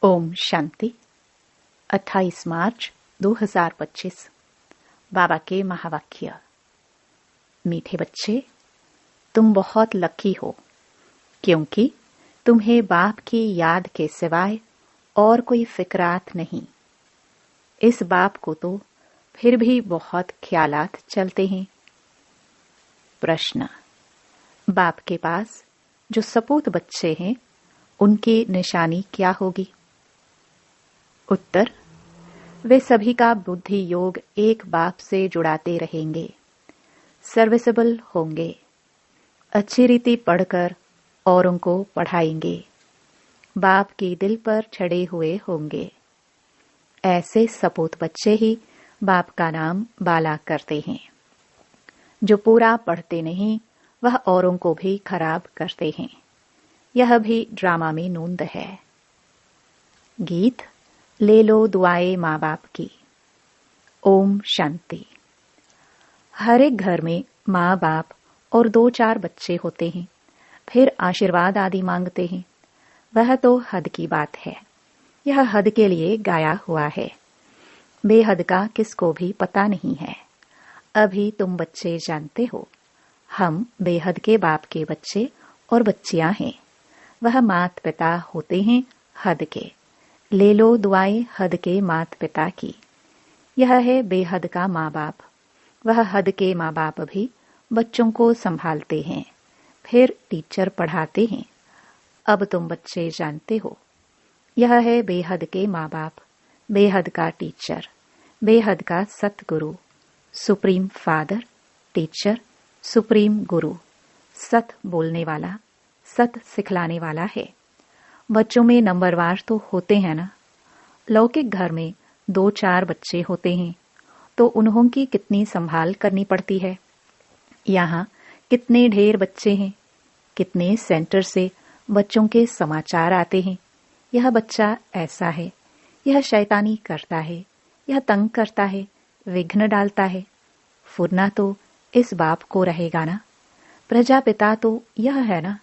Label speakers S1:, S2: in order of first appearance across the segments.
S1: ओम शांति। 28 मार्च 2025। बाबा के महावाक्य। मीठे बच्चे, तुम बहुत लकी हो क्योंकि तुम्हें बाप की याद के सिवाय और कोई फिक्रात नहीं। इस बाप को तो फिर भी बहुत ख्यालात चलते हैं। प्रश्न। बाप के पास जो सपूत बच्चे हैं उनकी निशानी क्या होगी? उत्तर। वे सभी का बुद्धि योग एक बाप से जुड़ाते रहेंगे, सर्विसेबल होंगे, अच्छी रीति पढ़कर औरों को पढ़ाएंगे, बाप के दिल पर चढ़े हुए होंगे। ऐसे सपूत बच्चे ही बाप का नाम बाला करते हैं। जो पूरा पढ़ते नहीं वह औरों को भी खराब करते हैं। यह भी ड्रामा में नूंद है। गीत ले लो दुआएं माँ बाप की। ओम शांति। हर एक घर में माँ बाप और 2-4 बच्चे होते हैं, फिर आशीर्वाद आदि मांगते हैं। वह तो हद की बात है। यह हद के लिए गाया हुआ है। बेहद का किसको भी पता नहीं है। अभी तुम बच्चे जानते हो, हम बेहद के बाप के बच्चे और बच्चियां हैं। वह मात पिता होते हैं हद के। ले लो दुआएं हद के मात पिता की। यह है बेहद का माँ बाप। वह हद के माँ बाप भी बच्चों को संभालते हैं, फिर टीचर पढ़ाते हैं। अब तुम बच्चे जानते हो, यह है बेहद के माँ बाप, बेहद का टीचर, बेहद का सतगुरु, सुप्रीम फादर, टीचर, सुप्रीम गुरु, सत बोलने वाला, सत सिखलाने वाला है। बच्चों में नंबरवार तो होते हैं ना। लौकिक घर में 2-4 बच्चे होते हैं तो उन्हों की कितनी संभाल करनी पड़ती है। यहाँ कितने ढेर बच्चे हैं, कितने सेंटर से बच्चों के समाचार आते हैं। यह बच्चा ऐसा है, यह शैतानी करता है, यह तंग करता है, विघ्न डालता है। फुरना तो इस बाप को रहेगा ना। प्रजापिता तो यह है ना।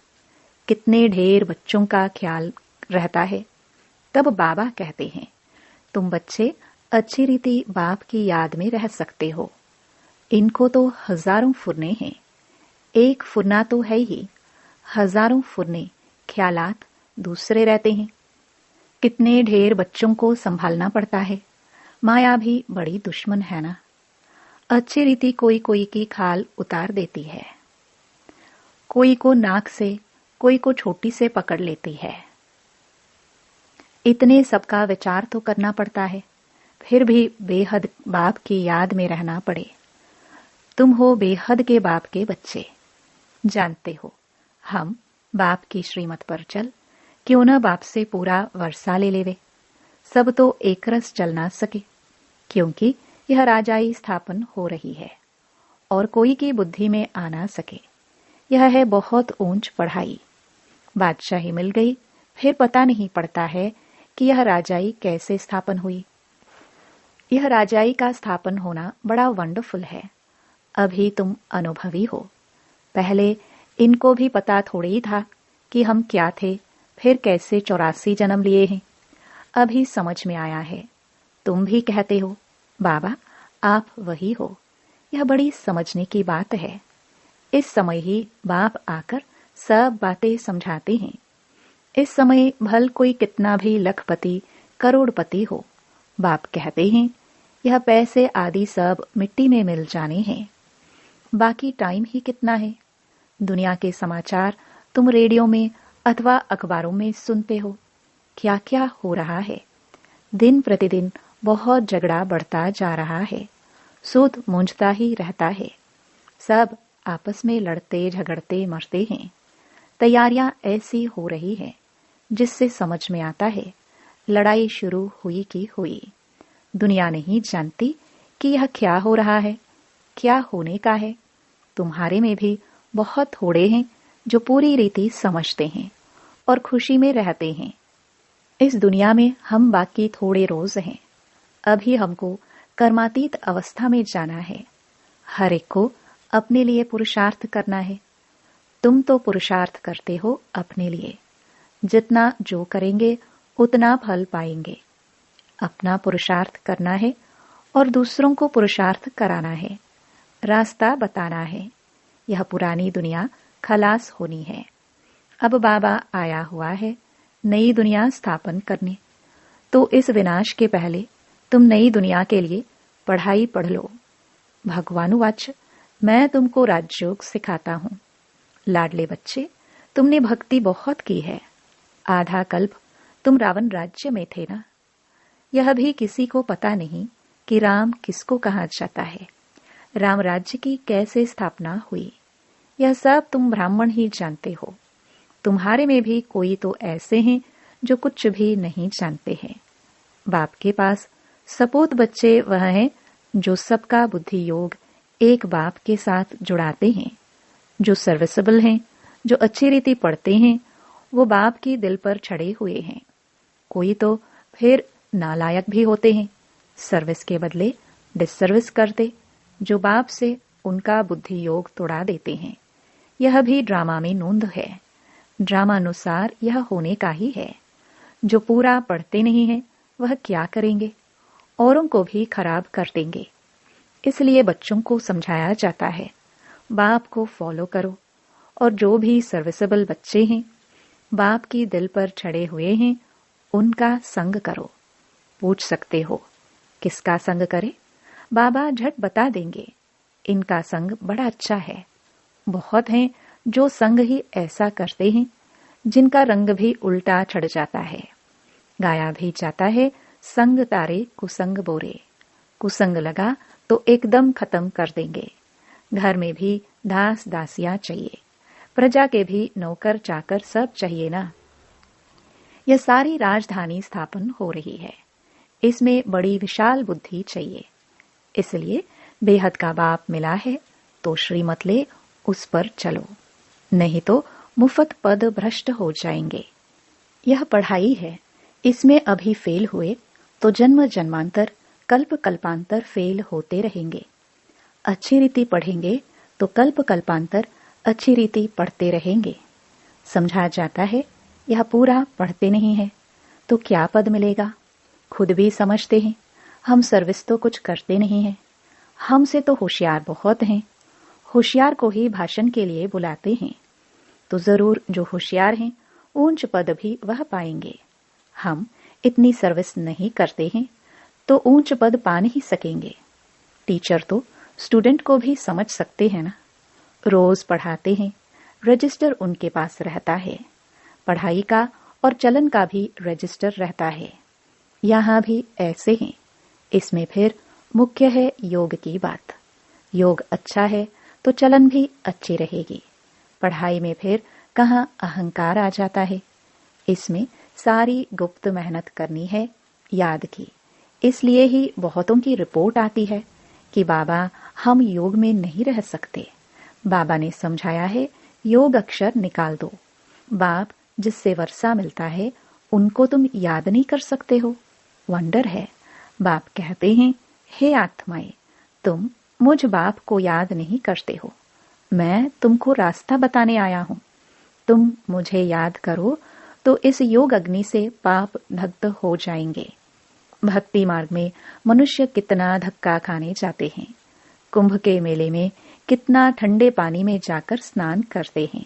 S1: कितने ढेर बच्चों का ख्याल रहता है। तब बाबा कहते हैं, तुम बच्चे अच्छी रीति बाप की याद में रह सकते हो। इनको तो हजारों फुरने हैं। एक फुरना तो है ही, हजारों फुरने ख्यालात दूसरे रहते हैं। कितने ढेर बच्चों को संभालना पड़ता है। माया भी बड़ी दुश्मन है ना। अच्छी रीति कोई कोई की खाल उतार देती है। कोई को नाक से, कोई को छोटी से पकड़ लेती है। इतने सबका विचार तो करना पड़ता है, फिर भी बेहद बाप की याद में रहना पड़े। तुम हो बेहद के बाप के बच्चे। जानते हो, हम बाप की श्रीमत पर चल क्यों न बाप से पूरा वर्षा ले लेवे। सब तो एक रस चल ना सके, क्योंकि यह राजाई स्थापन हो रही है और कोई की बुद्धि में आ ना सके। यह है बहुत ऊंच पढ़ाई। बादशाही मिल गई, फिर पता नहीं पड़ता है कि यह राजाई कैसे स्थापन हुई। यह राजाई का स्थापन होना बड़ा वंडरफुल है। अभी तुम अनुभवी हो। पहले इनको भी पता थोड़ी ही था कि हम क्या थे, फिर कैसे 84 जन्म लिए हैं। अभी समझ में आया है। तुम भी कहते हो, बाबा आप वही हो। यह बड़ी समझने की बात है। इस समय ही बाप आकर सब बातें समझाते हैं। इस समय भल कोई कितना भी लखपति करोड़पति हो, बाप कहते हैं यह पैसे आदि सब मिट्टी में मिल जाने हैं। बाकी टाइम ही कितना है। दुनिया के समाचार तुम रेडियो में अथवा अखबारों में सुनते हो। क्या क्या हो रहा है। दिन प्रतिदिन बहुत झगड़ा बढ़ता जा रहा है। सूद मूंझता ही रहता है। सब आपस में लड़ते झगड़ते मरते हैं। तैयारियां ऐसी हो रही है जिससे समझ में आता है लड़ाई शुरू हुई की हुई। दुनिया नहीं जानती कि यह क्या हो रहा है, क्या होने का है। तुम्हारे में भी बहुत थोड़े हैं जो पूरी रीति समझते हैं और खुशी में रहते हैं। इस दुनिया में हम बाकी थोड़े रोज हैं। अभी हमको कर्मातीत अवस्था में जाना है। हर एक को अपने लिए पुरुषार्थ करना है। तुम तो पुरुषार्थ करते हो अपने लिए। जितना जो करेंगे उतना फल पाएंगे। अपना पुरुषार्थ करना है और दूसरों को पुरुषार्थ कराना है, रास्ता बताना है। यह पुरानी दुनिया खलास होनी है। अब बाबा आया हुआ है नई दुनिया स्थापन करने। तो इस विनाश के पहले तुम नई दुनिया के लिए पढ़ाई पढ़ लो। भगवानुवाच, मैं तुमको राजयोग सिखाता हूं। लाडले बच्चे, तुमने भक्ति बहुत की है। आधा कल्प तुम रावण राज्य में थे ना। यह भी किसी को पता नहीं कि राम किसको कहा जाता है, राम राज्य की कैसे स्थापना हुई। यह सब तुम ब्राह्मण ही जानते हो। तुम्हारे में भी कोई तो ऐसे हैं जो कुछ भी नहीं जानते हैं। बाप के पास सपूत बच्चे वह हैं जो सबका बुद्धि योग एक बाप के साथ जुड़ाते हैं, जो सर्विसेबल हैं, जो अच्छी रीति पढ़ते हैं, वो बाप की दिल पर चढ़े हुए हैं। कोई तो फिर नालायक भी होते हैं, सर्विस के बदले डिससर्विस करते, जो बाप से उनका बुद्धि योग तोड़ा देते हैं। यह भी ड्रामा में नोंद है। ड्रामानुसार यह होने का ही है। जो पूरा पढ़ते नहीं है वह क्या करेंगे, औरों को भी खराब कर देंगे। इसलिए बच्चों को समझाया जाता है, बाप को फॉलो करो। और जो भी सर्विसेबल बच्चे हैं, बाप की दिल पर चढ़े हुए हैं, उनका संग करो। पूछ सकते हो किसका संग करे? बाबा झट बता देंगे, इनका संग बड़ा अच्छा है। बहुत हैं जो संग ही ऐसा करते हैं जिनका रंग भी उल्टा चढ़ जाता है। गाया भी जाता है, संग तारे कुसंग बोरे। कुसंग लगा तो एकदम खत्म कर देंगे। घर में भी दास दासियां चाहिए, प्रजा के भी नौकर चाकर सब चाहिए ना। यह सारी राजधानी स्थापन हो रही है, इसमें बड़ी विशाल बुद्धि चाहिए। इसलिए बेहद का बाप मिला है तो श्रीमत ले, उस पर चलो, नहीं तो मुफ्त पद भ्रष्ट हो जाएंगे। यह पढ़ाई है, इसमें अभी फेल हुए तो जन्म जन्मांतर कल्प कल्पांतर फेल होते रहेंगे। अच्छी रीति पढ़ेंगे तो कल्प कल्पांतर अच्छी रीति पढ़ते रहेंगे। समझा जाता है यह पूरा पढ़ते नहीं है तो क्या पद मिलेगा। खुद भी समझते हैं हम सर्विस तो कुछ करते नहीं हैं, हमसे तो होशियार बहुत हैं। होशियार को ही भाषण के लिए बुलाते हैं, तो जरूर जो होशियार हैं ऊंच पद भी वह पाएंगे। हम इतनी सर्विस नहीं करते हैं तो ऊंच पद पा नहीं सकेंगे। टीचर तो स्टूडेंट को भी समझ सकते हैं ना। रोज पढ़ाते हैं, रजिस्टर उनके पास रहता है। पढ़ाई का और चलन का भी रजिस्टर रहता है। यहाँ भी ऐसे हैं। इसमें फिर मुख्य है योग की बात। योग अच्छा है तो चलन भी अच्छी रहेगी। पढ़ाई में फिर कहाँ अहंकार आ जाता है। इसमें सारी गुप्त मेहनत करनी है, याद की। इसलिए ही बहुतों की रिपोर्ट आती है कि बाबा हम योग में नहीं रह सकते। बाबा ने समझाया है योग अक्षर निकाल दो। बाप जिससे वर्षा मिलता है उनको तुम याद नहीं कर सकते हो। वंडर है। बाप कहते हैं, हे आत्माएं, तुम मुझ बाप को याद नहीं करते हो। मैं तुमको रास्ता बताने आया हूं। तुम मुझे याद करो तो इस योग अग्नि से पाप दग्ध हो जाएंगे। भक्ति मार्ग में मनुष्य कितना धक्का खाने जाते हैं। कुंभ के मेले में कितना ठंडे पानी में जाकर स्नान करते हैं,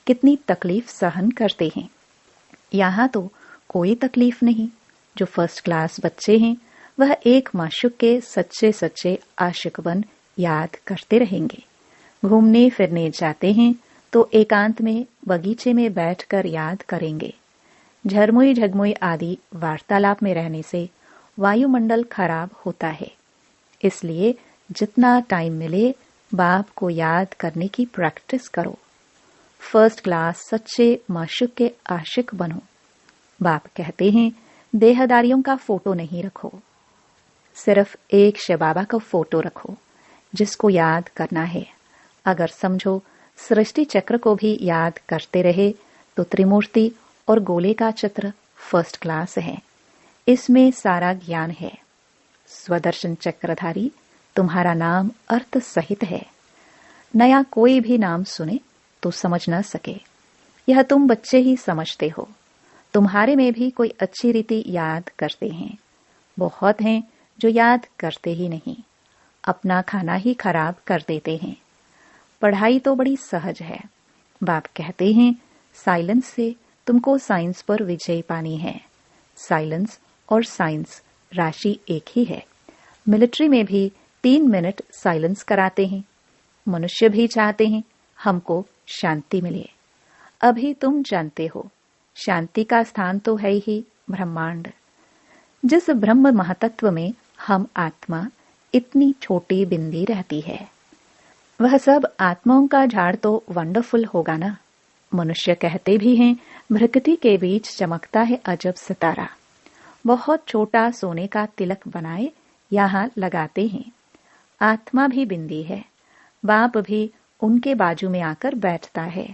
S1: कितनी तकलीफ सहन करते हैं। यहाँ तो कोई तकलीफ नहीं। जो फर्स्ट क्लास बच्चे हैं वह एक माशूक के सच्चे सच्चे आशिक बन याद करते रहेंगे। घूमने फिरने जाते हैं तो एकांत में बगीचे में बैठकर याद करेंगे। झरमुई झगमुई आदि वार्तालाप में रहने से वायुमंडल खराब होता है। इसलिए जितना टाइम मिले बाप को याद करने की प्रैक्टिस करो। फर्स्ट क्लास सच्चे माशूक के आशिक बनो। बाप कहते हैं देहदारियों का फोटो नहीं रखो, सिर्फ एक शिव बाबा का फोटो रखो जिसको याद करना है। अगर समझो सृष्टि चक्र को भी याद करते रहे तो त्रिमूर्ति और गोले का चित्र फर्स्ट क्लास है। इसमें सारा ज्ञान है। स्वदर्शन चक्रधारी तुम्हारा नाम अर्थ सहित है। नया कोई भी नाम सुने तो समझ न सके। यह तुम बच्चे ही समझते हो। तुम्हारे में भी कोई अच्छी रीति याद करते हैं, बहुत हैं जो याद करते ही नहीं, अपना खाना ही खराब कर देते हैं। पढ़ाई तो बड़ी सहज है। बाप कहते हैं साइलेंस से तुमको साइंस पर विजय पानी है। साइलेंस और साइंस राशि एक ही है। मिलिट्री में भी 3 मिनट साइलेंस कराते हैं। मनुष्य भी चाहते हैं हमको शांति मिले। अभी तुम जानते हो शांति का स्थान तो है ही ब्रह्मांड। जिस ब्रह्म महातत्व में हम आत्मा इतनी छोटी बिंदी रहती है, वह सब आत्माओं का झाड़ तो वंडरफुल होगा ना। मनुष्य कहते भी हैं प्रकृति के बीच चमकता है अजब सितारा। बहुत छोटा सोने का तिलक बनाए यहाँ लगाते हैं। आत्मा भी बिंदी है। बाप भी उनके बाजू में आकर बैठता है।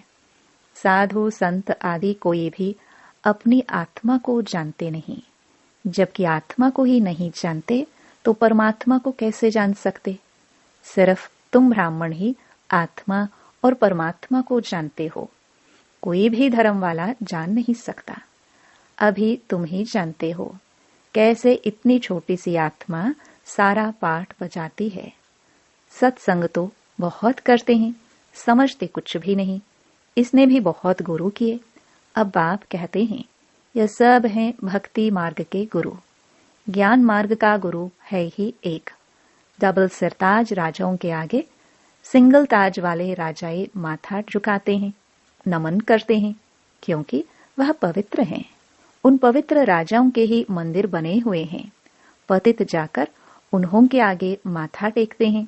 S1: साधु संत आदि कोई भी अपनी आत्मा को जानते नहीं। जबकि आत्मा को ही नहीं जानते तो परमात्मा को कैसे जान सकते? सिर्फ तुम ब्राह्मण ही आत्मा और परमात्मा को जानते हो। कोई भी धर्म वाला जान नहीं सकता। अभी तुम ही जानते हो कैसे इतनी छोटी सी आत्मा सारा पाठ बजाती है। सत्संग तो बहुत करते हैं, समझते कुछ भी नहीं। इसने भी बहुत गुरु किए। अब बाप कहते हैं यह सब हैं भक्ति मार्ग के गुरु। ज्ञान मार्ग का गुरु है ही एक। डबल सिरताज राजाओं के आगे सिंगल ताज वाले राजाए माथा झुकाते हैं, नमन करते हैं, क्योंकि वह पवित्र हैं। उन पवित्र राजाओं के ही मंदिर बने हुए हैं। पतित जाकर उन्हों के आगे माथा टेकते हैं,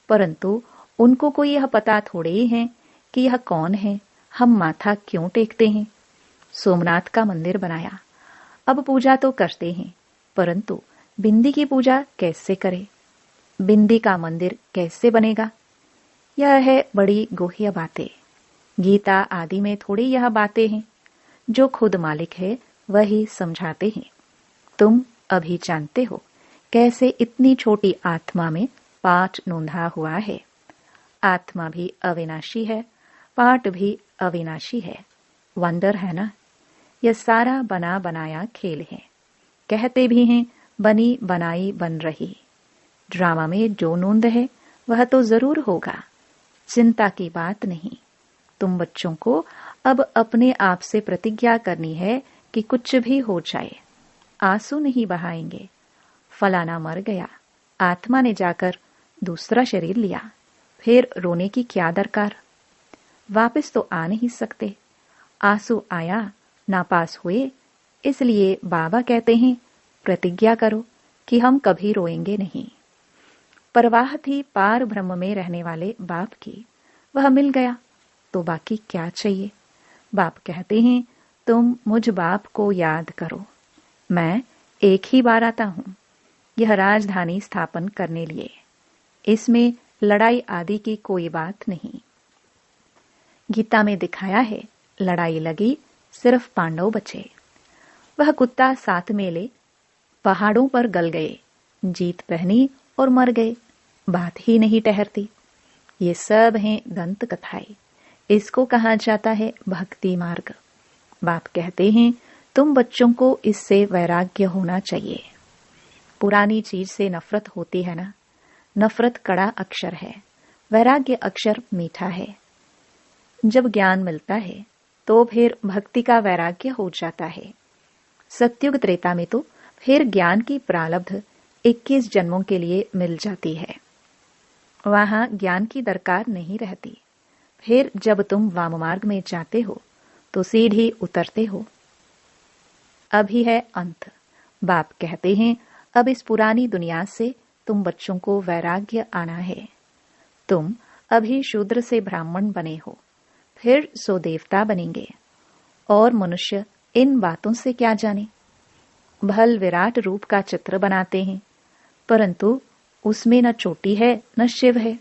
S1: परंतु उनको कोई यह पता थोड़े ही है कि यह कौन है, हम माथा क्यों टेकते हैं। सोमनाथ का मंदिर बनाया, अब पूजा तो करते हैं, परंतु बिंदी की पूजा कैसे करें? बिंदी का मंदिर कैसे बनेगा? यह है बड़ी गुह्य बातें। गीता आदि में थोड़ी यह बातें हैं। जो खुद मालिक है वही समझाते हैं। तुम अभी जानते हो कैसे इतनी छोटी आत्मा में पाठ नोंधा हुआ है। आत्मा भी अविनाशी है, पाठ भी अविनाशी है। वंडर है ना? यह सारा बना बनाया खेल है। कहते भी हैं बनी बनाई बन रही। ड्रामा में जो नोंद है वह तो जरूर होगा। चिंता की बात नहीं। तुम बच्चों को अब अपने आप से प्रतिज्ञा करनी है कि कुछ भी हो जाए आंसू नहीं बहाएंगे। फलाना मर गया, आत्मा ने जाकर दूसरा शरीर लिया, फिर रोने की क्या दरकार? वापस तो आ नहीं सकते। आंसू आया, नापास हुए, इसलिए बाबा कहते हैं प्रतिज्ञा करो कि हम कभी रोएंगे नहीं। परवाह थी पार ब्रह्म में रहने वाले बाप की, वह मिल गया तो बाकी क्या चाहिए? बाप कहते हैं तुम मुझ बाप को याद करो। मैं एक ही बार आता हूं यह राजधानी स्थापन करने लिए। इसमें लड़ाई आदि की कोई बात नहीं। गीता में दिखाया है लड़ाई लगी, सिर्फ पांडव बचे। वह कुत्ता साथ में ले पहाड़ों पर गल गए, जीत पहनी और मर गए, बात ही नहीं ठहरती। ये सब हैं दंत कथाएं। इसको कहा जाता है भक्ति मार्ग। बाप कहते हैं तुम बच्चों को इससे वैराग्य होना चाहिए। पुरानी चीज से नफरत होती है ना? नफरत कड़ा अक्षर है, वैराग्य अक्षर मीठा है। जब ज्ञान मिलता है तो फिर भक्ति का वैराग्य हो जाता है। सत्युग त्रेता में तो फिर ज्ञान की प्रारब्ध 21 जन्मों के लिए मिल जाती है। वहां ज्ञान की दरकार नहीं रहती। फिर जब तुम वाम मार्ग में जाते हो तो सीढ़ी उतरते हो। अभी है अंत। बाप कहते हैं अब इस पुरानी दुनिया से तुम बच्चों को वैराग्य आना है। तुम अभी शूद्र से ब्राह्मण बने हो, फिर सो देवता बनेंगे। और मनुष्य इन बातों से क्या जाने? भल विराट रूप का चित्र बनाते हैं, परंतु उसमें न चोटी है न शिव है।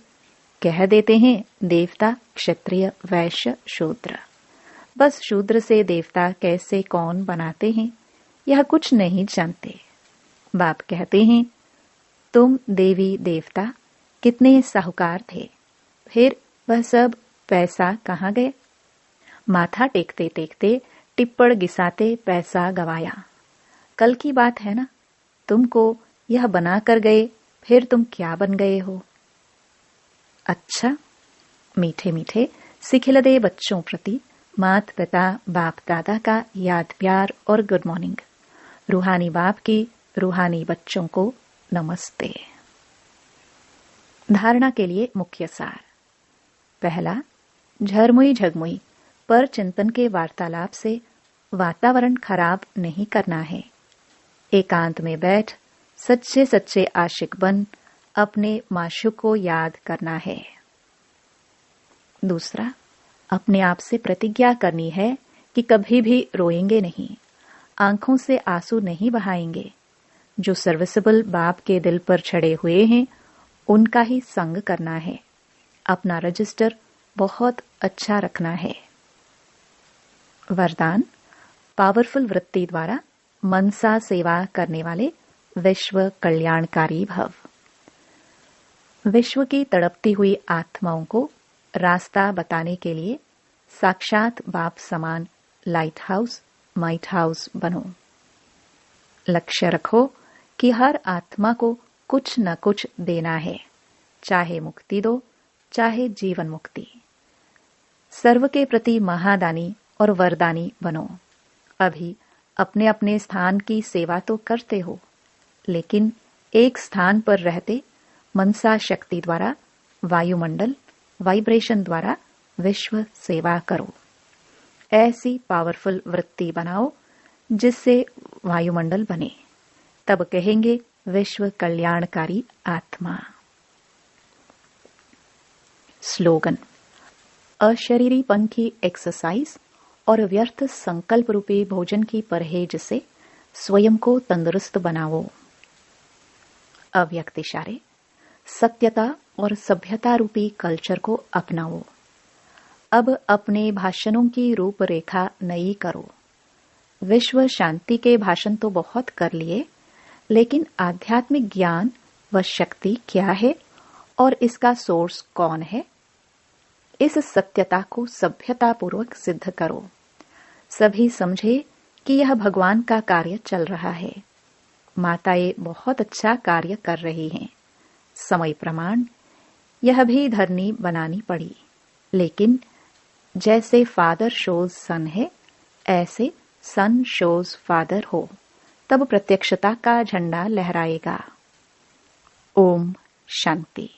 S1: कह देते हैं देवता, क्षत्रिय, वैश्य, शूद्र। बस शूद्र से देवता कैसे कौन बनाते हैं यह कुछ नहीं जानते। बाप कहते हैं तुम देवी देवता कितने साहूकार थे, फिर वह सब पैसा कहाँ गए? माथा टेकते टेकते टिप्पण गिसाते पैसा गवाया। कल की बात है ना, तुमको यह बना कर गए, फिर तुम क्या बन गए हो। अच्छा, मीठे मीठे सिखिलदे बच्चों प्रति मात पिता बाप दादा का याद प्यार और गुड मॉर्निंग। रूहानी बाप की रूहानी बच्चों को नमस्ते। धारणा के लिए मुख्य सार। पहला, झरमुई झगमुई पर चिंतन के वार्तालाप से वातावरण खराब नहीं करना है। एकांत में बैठ सच्चे सच्चे आशिक बन अपने माशूक को याद करना है। दूसरा, अपने आप से प्रतिज्ञा करनी है कि कभी भी रोएंगे नहीं, आंखों से आंसू नहीं बहाएंगे। जो सर्विसेबल बाप के दिल पर छड़े हुए हैं उनका ही संग करना है। अपना रजिस्टर बहुत अच्छा रखना है। वरदान, पावरफुल वृत्ति द्वारा मनसा सेवा करने वाले विश्व कल्याणकारी भव। विश्व की तड़पती हुई आत्माओं को रास्ता बताने के लिए साक्षात बाप समान लाइट हाउस माइट हाउस बनो। लक्ष्य रखो कि हर आत्मा को कुछ न कुछ देना है, चाहे मुक्ति दो चाहे जीवन मुक्ति। सर्व के प्रति महादानी और वरदानी बनो। अभी अपने अपने स्थान की सेवा तो करते हो, लेकिन एक स्थान पर रहते मनसा शक्ति द्वारा वायुमंडल वाइब्रेशन द्वारा विश्व सेवा करो। ऐसी पावरफुल वृत्ति बनाओ जिससे वायुमंडल बने, तब कहेंगे विश्व कल्याणकारी आत्मा। स्लोगन, अशरीरीपन की एक्सरसाइज और व्यर्थ संकल्प रूपी भोजन की परहेज से स्वयं को तंदुरुस्त बनाओ। अव्यक्त इशारे, सत्यता और सभ्यता रूपी कल्चर को अपनाओ। अब अपने भाषणों की रूपरेखा नई करो। विश्व शांति के भाषण तो बहुत कर लिए, लेकिन आध्यात्मिक ज्ञान व शक्ति क्या है और इसका सोर्स कौन है, इस सत्यता को सभ्यता पूर्वक सिद्ध करो। सभी समझे कि यह भगवान का कार्य चल रहा है। माताएं बहुत अच्छा कार्य कर रही हैं। समय प्रमाण यह भी धरनी बनानी पड़ी, लेकिन जैसे फादर शोज सन है, ऐसे सन शोज फादर हो, तब प्रत्यक्षता का झंडा लहराएगा। ओम शांति।